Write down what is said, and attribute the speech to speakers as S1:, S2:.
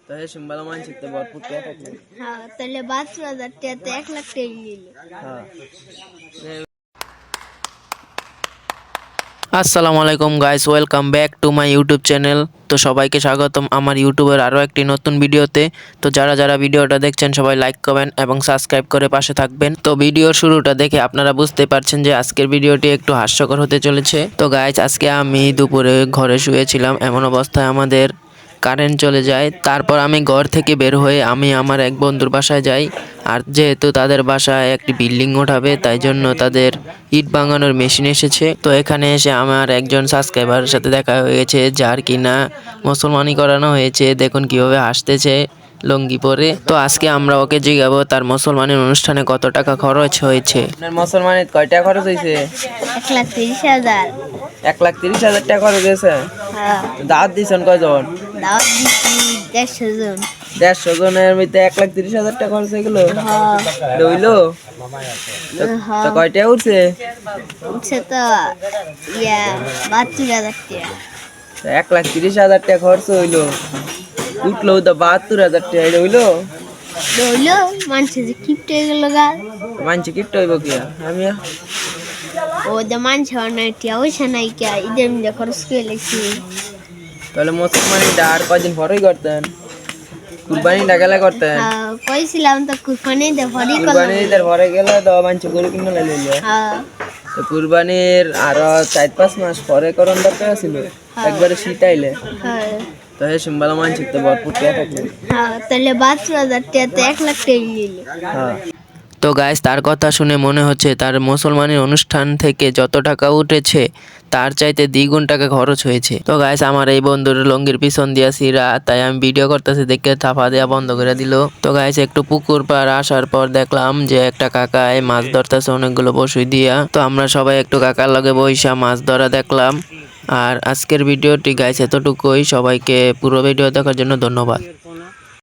S1: তাহলে সিম্বালা মানছি তো ভরপুর টাকা থাকবে।
S2: হ্যাঁ, তাহলে 52,000 টাকাতে 1 লাখ টাকা নিল।
S1: হ্যাঁ। আসসালামু আলাইকুম guys, welcome back to my YouTube channel. তো সবাইকে স্বাগতম আমার ইউটিউবের আরও একটি নতুন ভিডিওতে। তো যারা ভিডিওটা দেখছেন সবাই লাইক করবেন এবং সাবস্ক্রাইব করে পাশে থাকবেন। তো ভিডিওর শুরুটা দেখে আপনারা বুঝতে পারছেন যে আজকের ভিডিওটি একটু হাস্যকর হতে চলেছে। তো গাইস, আজকে আমি দুপুরে ঘরে শুয়েছিলাম, এমন অবস্থায় আমাদের কারেন্ট চলে যায়। তারপর আমি ঘর থেকে বের হয়ে আমি আমার এক বন্ধুর বাসায় যাই। আর যেহেতু তাদের বাসায় একটি বিল্ডিং ওঠাবে, তাই জন্য তাদের ইট ভাঙানোর মেশিন এসেছে। তো এখানে এসে আমার একজন সাবস্ক্রাইবারের সাথে দেখা হয়েছে, যার কিনা মুসলমানি করানো হয়েছে। দেখুন কিভাবে হাসতেছে লুঙ্গি পরে। তো আজকে আমরা ওকে জিজ্ঞাবো তার মুসলমানের অনুষ্ঠানে কত টাকা খরচ হয়েছে। মুসলমানের কয় টাকা খরচ হয়েছে?
S2: 1,30,000।
S1: 1,30,000 টাকা খরচ হয়েছে।
S2: হ্যাঁ,
S1: দাওয়াত দিয়েছেন কয়জন?
S2: দাওয়াত দিচ্ছি 150 জন।
S1: 150 জনের মধ্যে 1,30,000 টাকা খরচ হয়ে গেল। হইলো তো কয় টাকা উঠছে?
S2: উঠছে তো 72,000 টাকা।
S1: 1,30,000 টাকা খরচ হইলো, উঠলো তো 72,000 টাকা। এটা হইলো
S2: মানুষের যে কিপটে গেল গা,
S1: মানছি কিট্ট হইব কি আমি
S2: ও যে মানুষ নাই টিয়া ওইসা নাই কে ঈদের মধ্যে খরচ করে লেগছি।
S1: তাহলে মুসলমানিটা আর কদিন পরেই করতেন, কুরবানিটা গেলে করতেন।
S2: কইছিলাম তো কুরবানি দে ভরি করলাম।
S1: কুরবানির পরে গেলে তো মানছি গরু কিনে লাইলে। তো কুরবানির আরো 4-5 মাস পরে করণ দরকার ছিল, একবারে শীত আইলে। তাহলে সিম্বালা মানছি তো ভরপুর টাকা থাকবে।
S2: তাহলে 72,000 টাকাতে 1 লাখ টাকা নিল।
S1: তো গাইস, তার কথা শুনে মনে হচ্ছে তার মুসলমানের অনুষ্ঠান থেকে যত টাকা উঠেছে তার চাইতে দ্বিগুণ টাকা খরচ হয়েছে। তো গাইস, আমার এই বন্ধুর লঙ্গির পিছন দিয়া ছিঁড়া, তাই আমি ভিডিও করতেছি দেখে থাপা দেওয়া বন্ধ করে দিল। তো গাইস, একটু পুকুর পার আসার পর দেখলাম যে একটা কাকায় মাছ ধরতেছে অনেকগুলো বসুই দিয়া। তো আমরা সবাই একটু কাকার লগে বইসা মাছ ধরা দেখলাম। আর আজকের ভিডিওটি গাইস এতটুকুই। সবাইকে পুরো ভিডিও দেখার জন্য ধন্যবাদ।